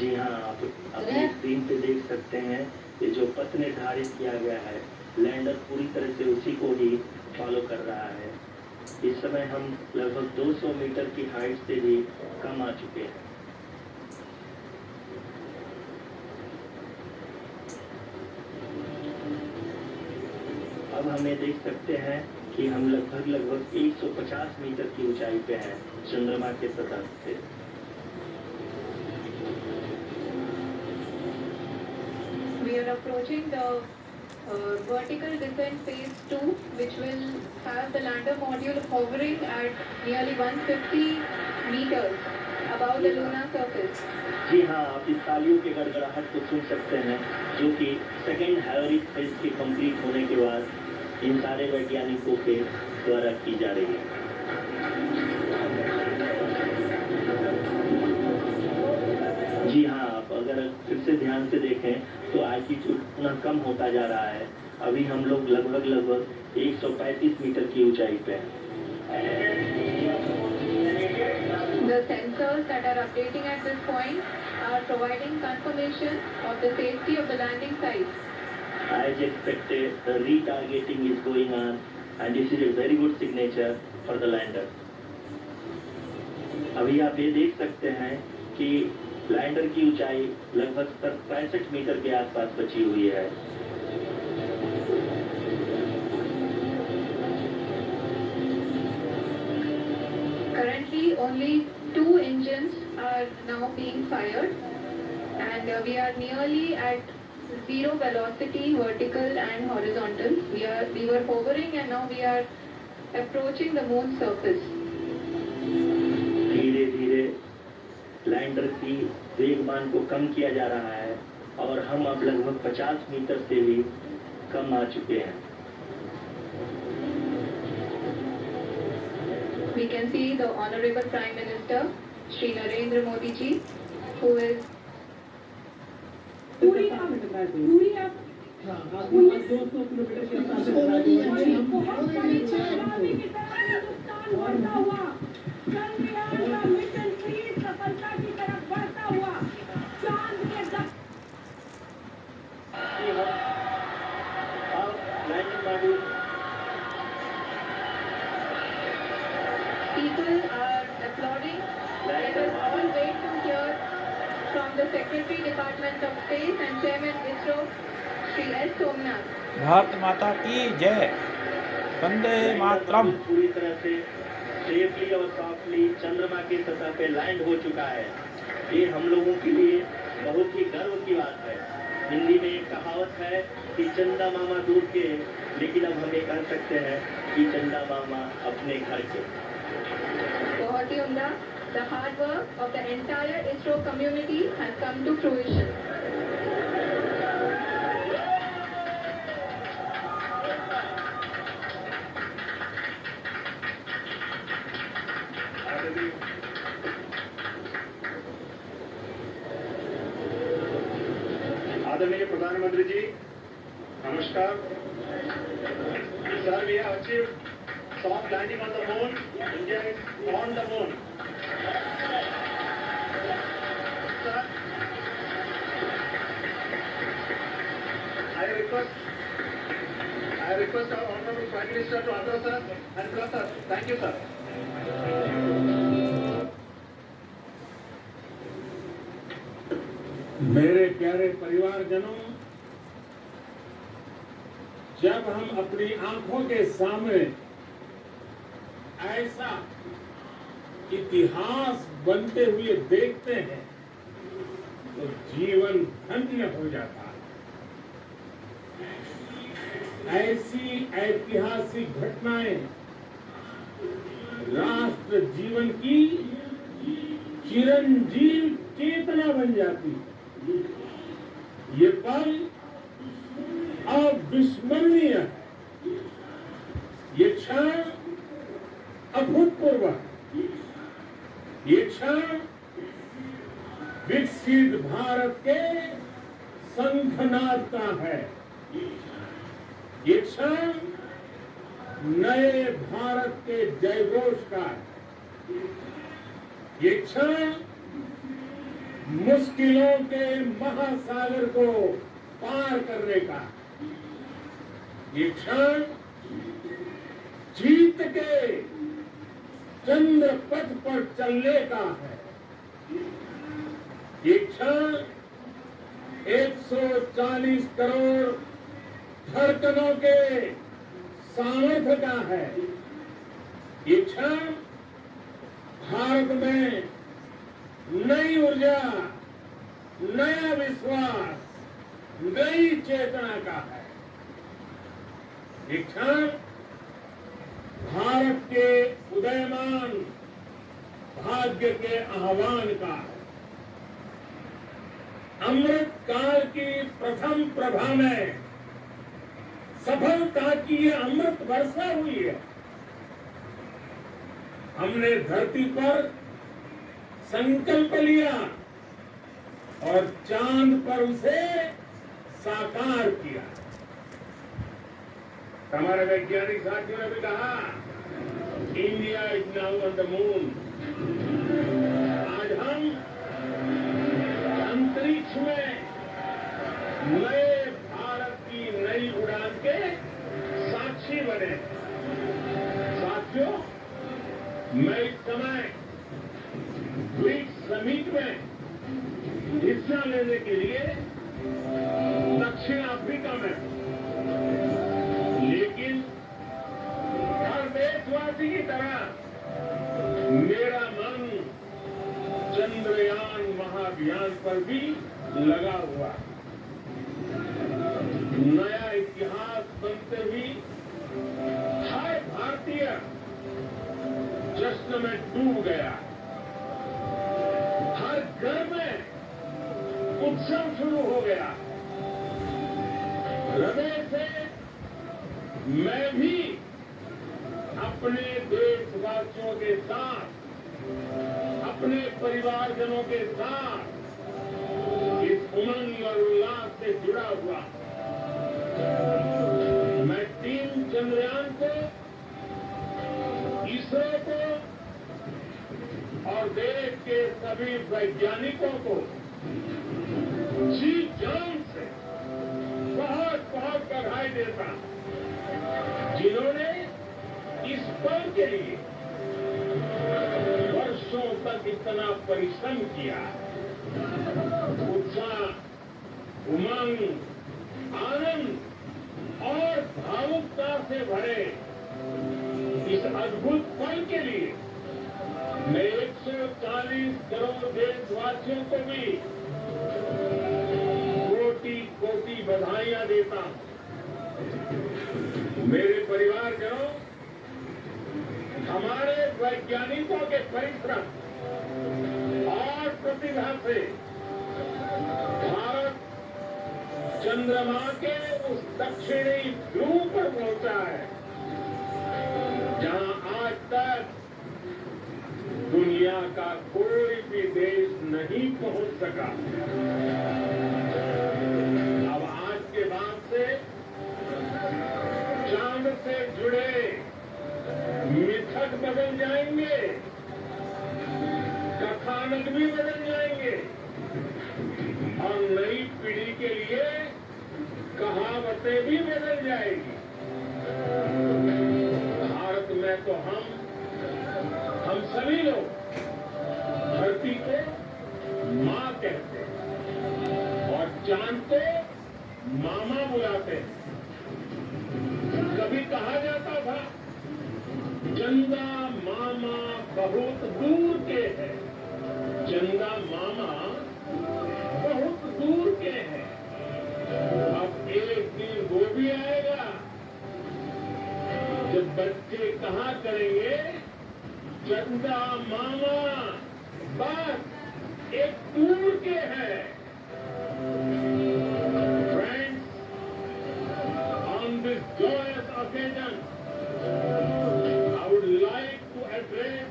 जी हाँ, आप अपनी स्क्रीन पे देख सकते हैं ये जो पथ निर्धारित किया गया है, लैंडर पूरी तरह से उसी को ही फॉलो कर रहा है। इस समय हम लगभग 200 मीटर की हाइट से भी कम आ चुके हैं। अब हमें देख सकते हैं कि हम लगभग 150 मीटर की ऊंचाई पे हैं चंद्रमा के सतह से। We are approaching the vertical descent phase 2, which will have the lander module hovering at nearly 150 meters above the lunar surface. जी हाँ, आप इस तालियों के गड़गड़ाहट को सुन सकते हैं, जो कि सेकेंड हैलोरिक फेज के कंप्लीट होने के बाद इन सारे वैज्ञानिकों के द्वारा की जा रही है। जी हाँ, आप अगर फिर से ध्यान से देखें तो एल्टीट्यूड इतना कम होता जा रहा है। अभी हम लोग लगभग 135 मीटर की ऊंचाई पे हैं। The sensors that are updating at this point are providing confirmation of the safety of the landing site. As expected, the retargeting is going on, and this is a very good signature for the lander. अभी आप ये देख सकते हैं कि lander की ऊंचाई लगभग 65 मीटर के आसपास बची हुई है। Currently, only 2 engines are now being fired, and we are nearly at zero velocity, vertical and horizontal. We were hovering, and now we are approaching the moon surface. धीरे धीरे लैंडर की वेगमान को कम किया जा रहा है और हम अब लगभग 50 मीटर से भी कम आ चुके हैं। We can see the Honorable Prime Minister, Shri Narendra Modi ji, who is पूरी आप 200 किलोमीटर के बहुत सारी चेतावनी की तरह हिंदुस्तान बढ़ता हुआ चंद्रयान का मिशन 3 सफलता की तरफ बढ़ता हुआ चांद के people are applauding. Let us all wait to hear from the Secretary Department of Space and Chairman ISRO, Shri S. Somnath. Bharat माता की जय। वंदे मातरम। पूरी तरह से सेफली और सॉफ्टली चंद्रमा की सतह पे लैंड हो चुका है। ये हम लोगों के लिए बहुत ही गर्व की बात है। हिंदी में एक कहावत है कि चंदा मामा दूर के, लेकिन अब हम ये कह सकते हैं कि चंदा मामा अपने घर के। बहुत ही उम्दा, the hard work of the entire ISRO community has come to fruition. आदरणीय प्रधानमंत्री जी, नमस्कार। Sir, we have achieved soft landing on the moon. India is on the moon. Sir, I request our Honorable Prime Minister to address us and bless us. Thank you, sir. मेरे प्यारे परिवारजनों, जब हम अपनी आंखों के सामने ऐसा इतिहास बनते हुए देखते हैं तो जीवन धन्य हो जाता है। ऐसी ऐतिहासिक घटनाएं राष्ट्र जीवन की चिरंजीव चेतना बन जाती है। ये पल अविस्मरणीय है। ये क्षण अभूतपूर्व है। ये क्षण विकसित भारत के शंखनाद का है। ये क्षण नए भारत के जयघोष का है। ये क्षण मुश्किलों के महासागर को पार करने का, ये क्षण जीत के चंद्र पथ पर चलने का है। ये क्षण 140 करोड़ धड़कनों के सामर्थ्य का है। ये क्षण भारत में नई ऊर्जा, नया विश्वास, नई चेतना का है। ये क्षण भारत के उदयमान भाग्य के आह्वान का है। अमृत काल की प्रथम प्रभा में सफलता की ये अमृत वर्षा हुई है। हमने धरती पर संकल्प लिया और चांद पर उसे साकार किया। हमारे वैज्ञानिक साथियों ने भी कहा, India is now on the moon. आज हम अंतरिक्ष में नए भारत की नई उड़ान के साक्षी बने। साथियों, मैं इस समय ब्रिक्स समिट में हिस्सा लेने के लिए दक्षिण अफ्रीका में, लेकिन हर देशवासी की तरह मेरा मन चंद्रयान महाअभियान पर भी लगा हुआ। नया इतिहास बनते हुए हर भारतीय जश्न में डूब गया। हर घर में उत्सव शुरू हो गया। हृदय से मैं भी अपने देशवासियों के साथ, अपने परिवारजनों के साथ इस उमंग और उल्लास से जुड़ा हुआ। मैं टीम चंद्रयान को, इसरो को और देश के सभी वैज्ञानिकों को जी जान से बहुत बहुत बधाई देता हूं, जिन्होंने इस पल के लिए वर्षों तक इतना परिश्रम किया। उत्साह, उमंग, आनंद और भावुकता से भरे इस अद्भुत पल के लिए मैं 140 करोड़ देशवासियों को भी कोटि कोटि बधाइयां देता हूं। मेरे परिवारजनों, हमारे वैज्ञानिकों के परिश्रम और प्रतिभा से भारत चंद्रमा के उस दक्षिणी ध्रुव पर पहुंचा है, जहां आज तक दुनिया का कोई भी देश नहीं पहुंच सका। अब आज के बाद से चांद से जुड़े मिथक बदल जाएंगे, कथानक भी बदल जाएंगे और नई पीढ़ी के लिए कहावतें भी बदल जाएगी। भारत में तो हम सभी लोग धरती को माँ कहते हैं और चांद को मामा बुलाते हैं। कभी कहा जाता था, चंदा मामा बहुत दूर के हैं। चंदा मामा बहुत दूर के हैं। अब एक दिन वो भी आएगा जब बच्चे कहा करेंगे, चंदा मामा बस एक दूर के हैं। Friends, on this joyous occasion, I would like to address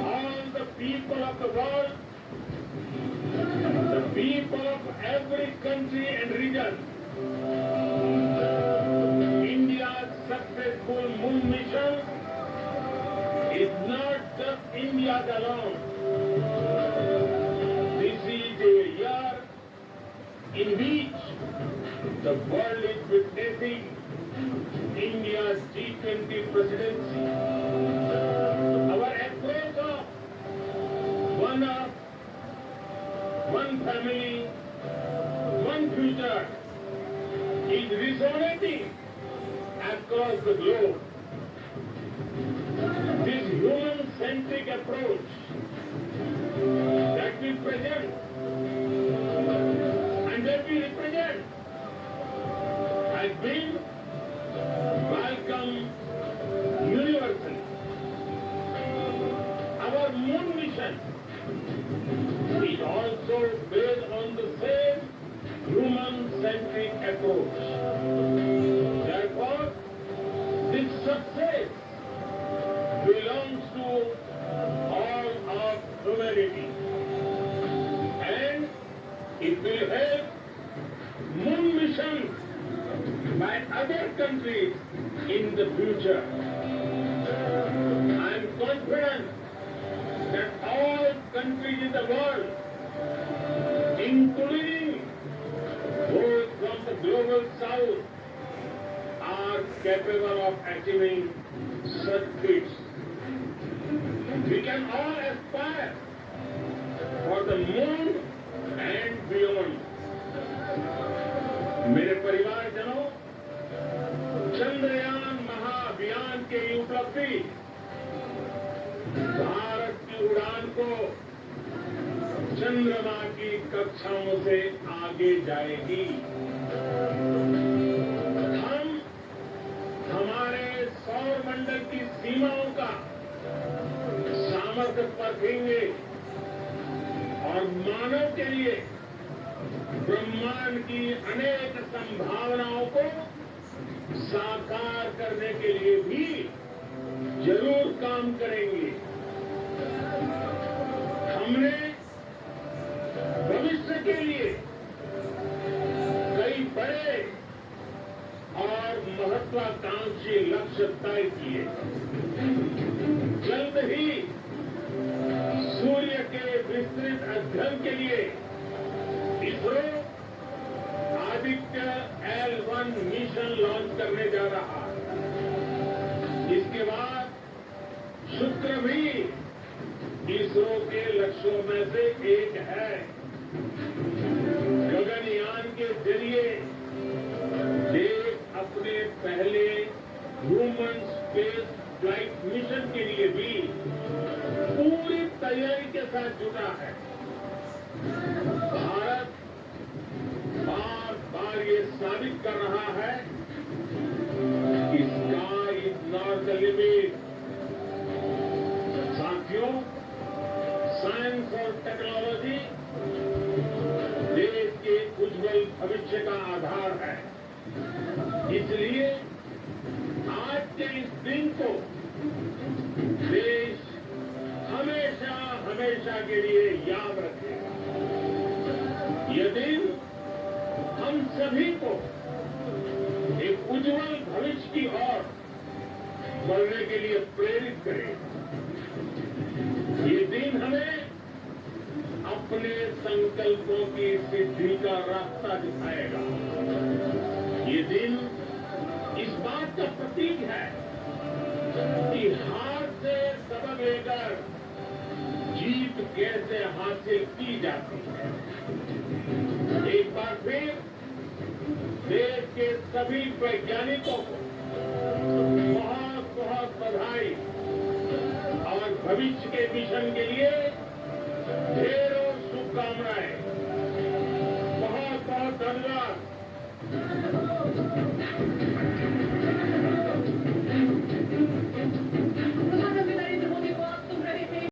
all the people of the world, the people of every country and region. India's successful moon mission is not just India's alone. The world is witnessing India's G20 presidency. Our approach of one family, one future is resonating across the globe. This human-centric approach that we present and that we represent has been welcomed universally. Our moon mission is also based on the same human-centric approach. Therefore, this success belongs to all of humanity, and it will help moon mission by other countries in the future. I am confident that all countries in the world, including those from the global south, are capable of achieving such feats. We can all aspire for the moon and beyond. मेरे परिवारजनों, चंद्रयान महाअभियान की उपलब्धि भारत की उड़ान को चंद्रमा की कक्षाओं से आगे जाएगी। हम हमारे सौर मंडल की सीमाओं का सामर्थ्य परखेंगे और मानव के लिए ब्रह्मांड की अनेक संभावनाओं को साकार करने के लिए भी जरूर काम करेंगे। हमने भविष्य के लिए कई बड़े और महत्वाकांक्षी लक्ष्य तय किए। जल्द ही सूर्य के विस्तृत अध्ययन के लिए ISRO Aditya L1 mission launch करने जा रहा है। इसके बाद शुक्र भी इसरो के लक्ष्यों में से एक है। गगनयान के जरिए देश अपने पहले ह्यूमन स्पेस फ्लाइट मिशन के लिए भी पूरी तैयारी के साथ जुटा है। भारत बार बार ये साबित कर रहा है कि sky is not the limit. साथियों, साइंस और टेक्नोलॉजी देश के उज्जवल भविष्य का आधार है। इसलिए आज के इस दिन को देश हमेशा हमेशा के लिए याद रखेगा। यह दिन हम सभी को एक उज्जवल भविष्य की ओर बढ़ने के लिए प्रेरित करेगा। ये दिन हमें अपने संकल्पों की सिद्धि का रास्ता दिखाएगा। ये दिन इस बात का प्रतीक है कि हार से सबक लेकर जीत कैसे हासिल की जाती है। एक बार फिर देश के सभी वैज्ञानिकों को बहुत बहुत बधाई और भविष्य के मिशन के लिए ढेरों शुभकामनाएं। बहुत बहुत धन्यवाद।